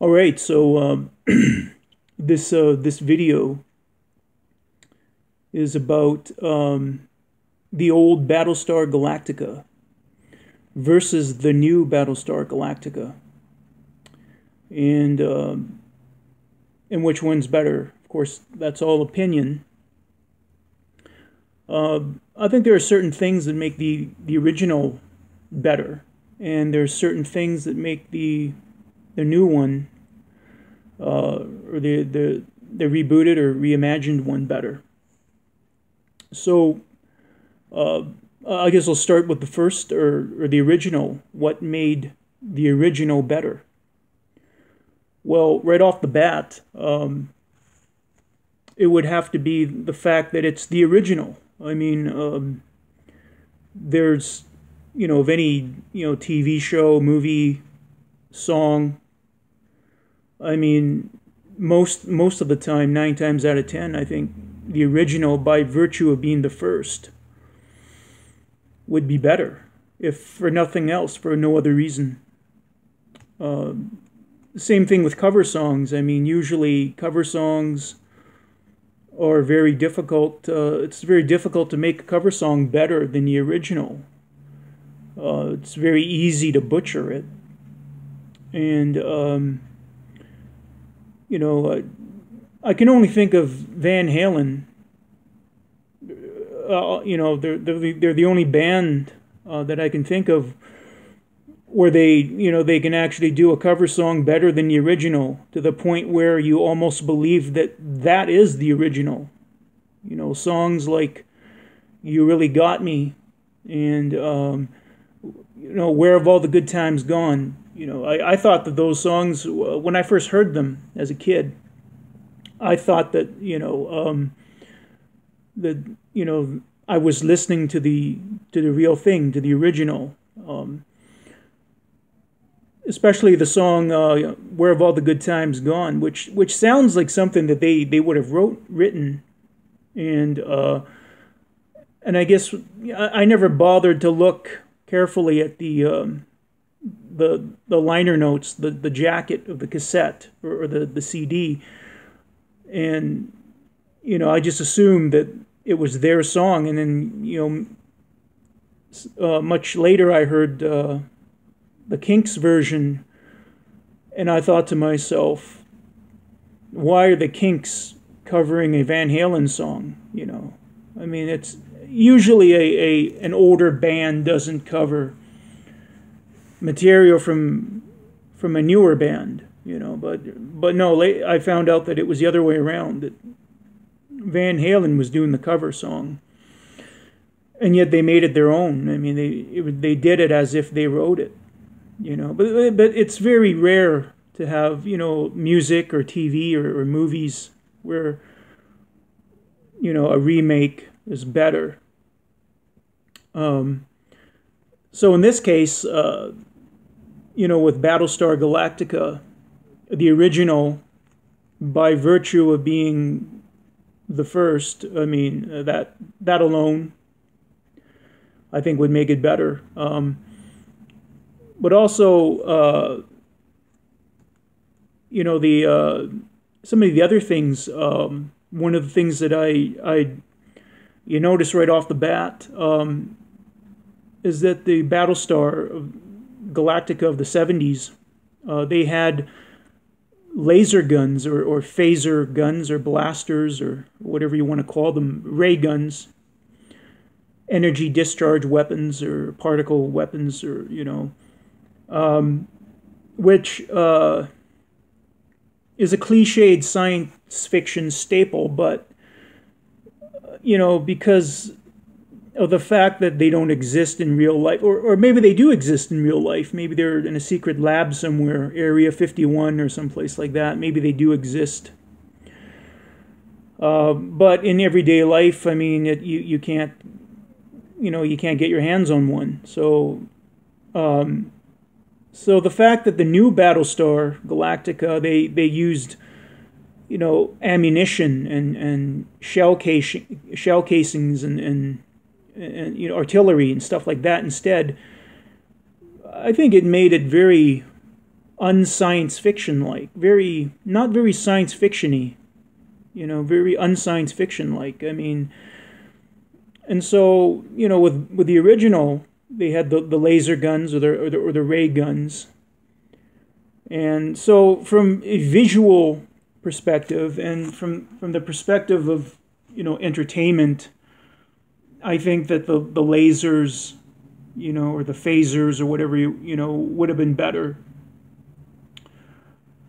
All right, so this video is about the old Battlestar Galactica versus the new Battlestar Galactica, and which one's better. Of course, that's all opinion. I think there are certain things that make the original better, and there are certain things that make the new one or the rebooted or reimagined one better. So I guess I'll start with the first or the original. What made the original better? Well, right off the bat, it would have to be the fact that it's the original. I mean, there's, of any, TV show, movie, song, I mean, most of the time, 9 times out of 10, I think the original, by virtue of being the first, would be better, if for nothing else, for no other reason. Same thing with cover songs. I mean, usually cover songs are very difficult. It's very difficult to make a cover song better than the original. It's very easy to butcher it. And, I can only think of Van Halen. They're the only band that I can think of where they can actually do a cover song better than the original, to the point where you almost believe that is the original. Songs like "You Really Got Me" and "Where Have All the Good Times Gone." I thought that those songs, when I first heard them as a kid, I thought that I was listening to the real thing, to the original. Especially the song "Where Have All the Good Times Gone," which sounds like something that they would have written, and I guess I never bothered to look carefully at the liner notes, the jacket of the cassette or the CD, and I just assumed that it was their song, and then much later I heard the Kinks version, and I thought to myself, why are the Kinks covering a Van Halen song? I mean, it's usually an older band doesn't cover material from a newer band, but no, I found out that it was the other way around, that Van Halen was doing the cover song, and yet they made it their own. I mean, they did it as if they wrote it. But it's very rare to have, music or TV or movies where, a remake is better. So in this case, with Battlestar Galactica, the original, by virtue of being the first, I mean, that alone, I think would make it better. But also, some of the other things. One of the things that you notice right off the bat is that the Battlestar Galactica of the 70s, they had laser guns or phaser guns or blasters or whatever you want to call them, ray guns, energy discharge weapons or particle weapons, or which is a cliched science fiction staple, but because of the fact that they don't exist in real life, or maybe they do exist in real life. Maybe they're in a secret lab somewhere, Area 51 or someplace like that. Maybe they do exist. But in everyday life, I mean, you can't, you can't get your hands on one. So, so the fact that the new Battlestar Galactica, they used, ammunition and shell casings and artillery and stuff like that instead, I think it made it very unscience fiction like, very not very science fictiony, very unscience fiction like. I mean, and so with the original, they had the laser guns or the ray guns, and so from a visual perspective and from the perspective of entertainment, I think that the lasers, or the phasers or whatever would have been better.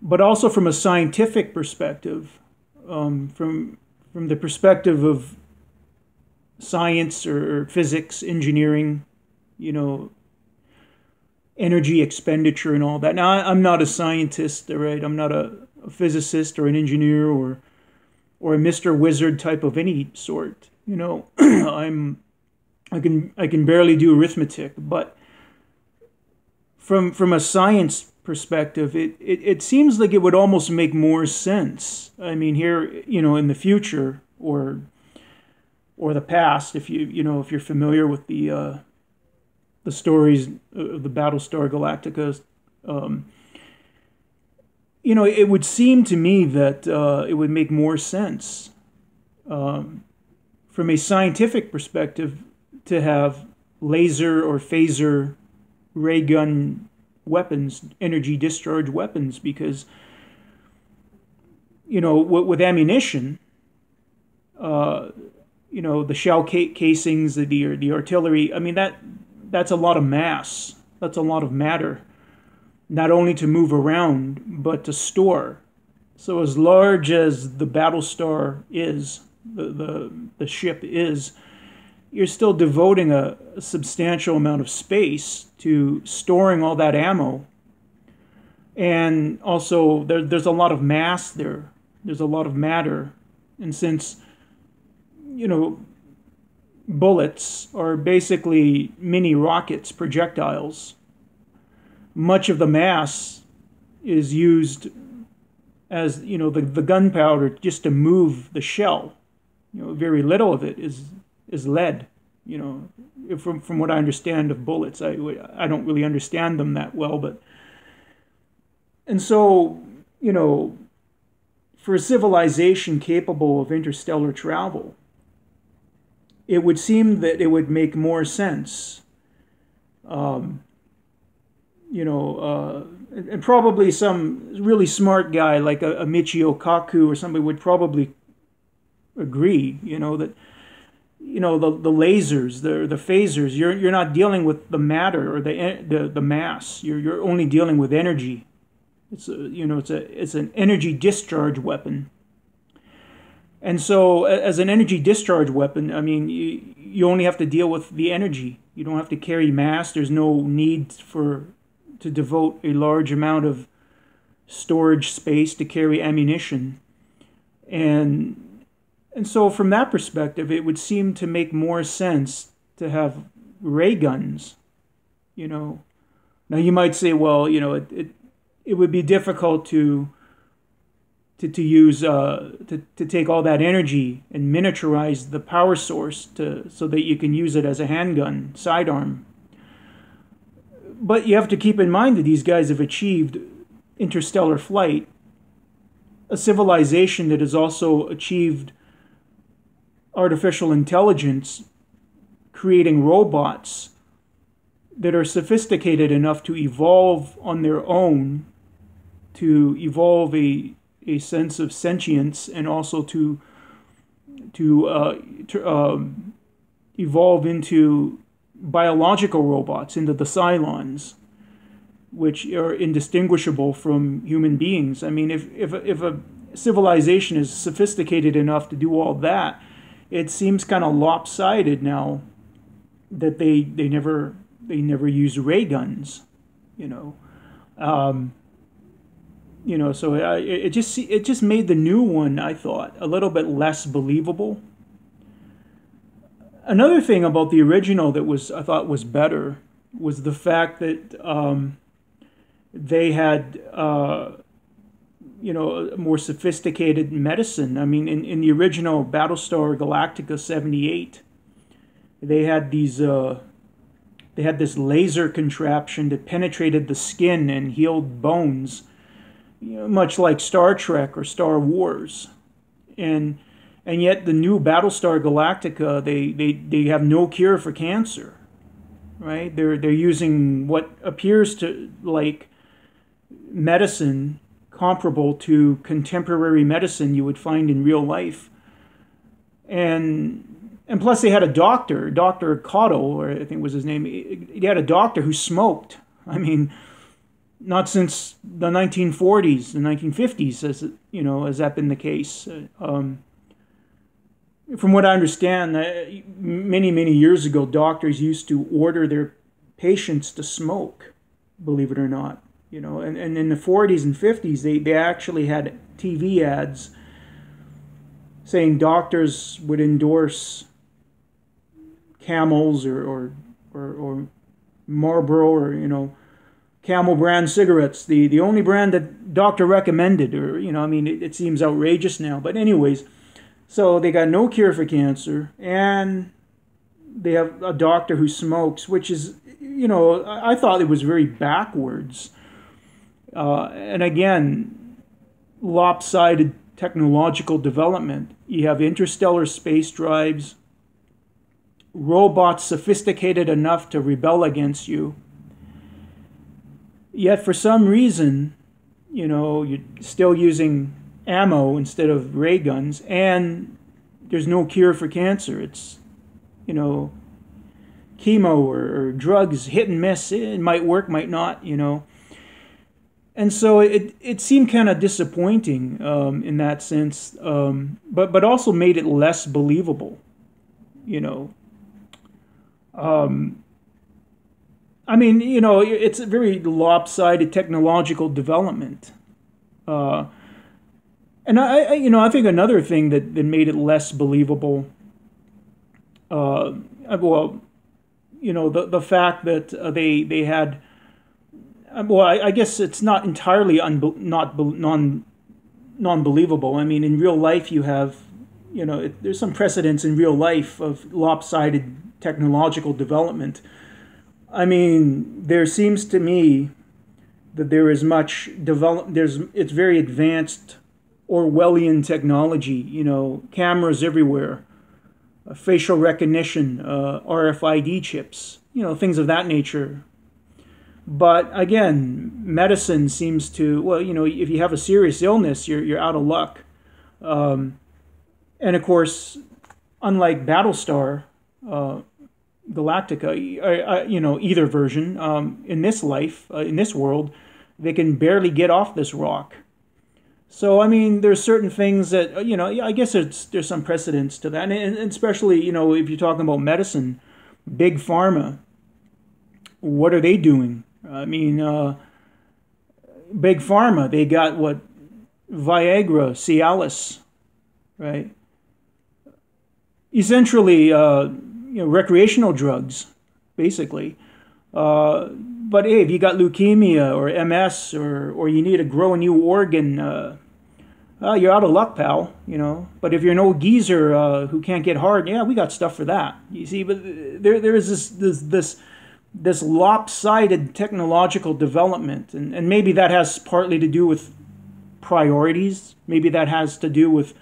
But also from a scientific perspective, from the perspective of science or physics, engineering, energy expenditure and all that. Now, I'm not a scientist, all right? I'm not a physicist or an engineer or a Mr. Wizard type of any sort. I can barely do arithmetic, but from a science perspective, it seems like it would almost make more sense. I mean, here, in the future or the past, if if you're familiar with the stories of the Battlestar Galactica, it would seem to me that it would make more sense from a scientific perspective to have laser or phaser ray gun weapons, energy discharge weapons, because with ammunition, the shell casings, the artillery. I mean, that's a lot of mass. That's a lot of matter, not only to move around but to store. So as large as the Battlestar is, the ship is, you're still devoting a substantial amount of space to storing all that ammo. And also, there's a lot of mass there. There's a lot of matter. And since, bullets are basically mini rockets, projectiles, much of the mass is used as, the gunpowder just to move the shell. Very little of it is lead. From what I understand of bullets, I don't really understand them that well, but and so for a civilization capable of interstellar travel, it would seem that it would make more sense. And probably some really smart guy like a Michio Kaku or somebody would probably agree, that the lasers, the phasers, you're not dealing with the matter or the mass. You're only dealing with energy. It's an energy discharge weapon. And so as an energy discharge weapon, I mean, you only have to deal with the energy. You don't have to carry mass. There's no need to devote a large amount of storage space to carry ammunition. And so from that perspective, it would seem to make more sense to have ray guns, Now you might say, well, it would be difficult to use to take all that energy and miniaturize the power source so that you can use it as a handgun sidearm. But you have to keep in mind that these guys have achieved interstellar flight, a civilization that has also achieved artificial intelligence, creating robots that are sophisticated enough to evolve on their own, to evolve a sense of sentience, and also to evolve into biological robots, into the Cylons, which are indistinguishable from human beings. I mean, if a civilization is sophisticated enough to do all that, it seems kind of lopsided now that they never use ray guns, So it just made the new one, I thought, a little bit less believable. Another thing about the original that I thought was better was the fact that they had more sophisticated medicine. I mean, in the original Battlestar Galactica 78, they had these they had this laser contraption that penetrated the skin and healed bones, much like Star Trek or Star Wars. And yet the new Battlestar Galactica, they have no cure for cancer, right? They're using what appears to like medicine comparable to contemporary medicine you would find in real life. And plus they had a doctor, Dr. Cotto, or I think was his name. He had a doctor who smoked. I mean, not since the 1940s, the 1950s, has that been the case. From what I understand, many years ago, doctors used to order their patients to smoke, believe it or not. And in the 40s and 50s, they actually had TV ads saying doctors would endorse Camels or Marlboro or Camel brand cigarettes, the only brand that doctor recommended, or it seems outrageous now, but anyways, so they got no cure for cancer, and they have a doctor who smokes, which is I thought it was very backwards, and again, lopsided technological development. You have interstellar space drives, robots sophisticated enough to rebel against you. Yet for some reason, you're still using ammo instead of ray guns, and there's no cure for cancer. It's, chemo or drugs, hit and miss. It might work, might not, And so it seemed kind of disappointing in that sense, but also made it less believable, it's a very lopsided technological development. And I think another thing that made it less believable, the fact that they had, I guess it's not entirely non-believable. I mean, in real life you have, there's some precedents in real life of lopsided technological development. I mean, there seems to me that there is much it's very advanced Orwellian technology, cameras everywhere, facial recognition, RFID chips, things of that nature. But again, medicine seems to, if you have a serious illness, you're out of luck. And of course, unlike Battlestar Galactica, either version, in this life, in this world, they can barely get off this rock. So, there's certain things that, I guess there's some precedence to that. And especially, if you're talking about medicine, Big Pharma, what are they doing? Big Pharma, they got what? Viagra, Cialis, right? Essentially, recreational drugs, basically. But hey, if you got leukemia or MS or you need to grow a new organ, you're out of luck, pal. But if you're an old geezer who can't get hard, yeah, we got stuff for that. You see, but there is this lopsided technological development, and maybe that has partly to do with priorities. Maybe that has to do with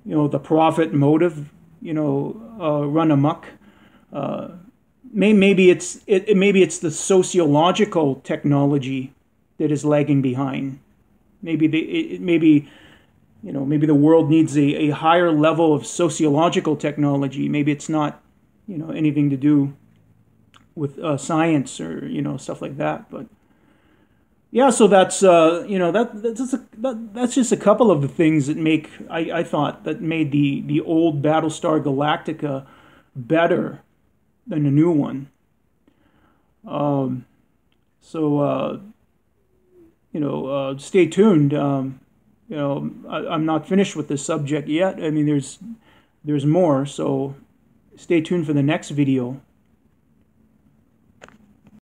the profit motive. Run amok. Maybe it's the sociological technology that is lagging behind. Maybe the world needs a higher level of sociological technology. Maybe it's not anything to do with science or stuff like that. But yeah, so that's that's just a couple of the things that I thought that made the old Battlestar Galactica better than the new one. Stay tuned. I'm not finished with this subject yet. There's more, so stay tuned for the next video.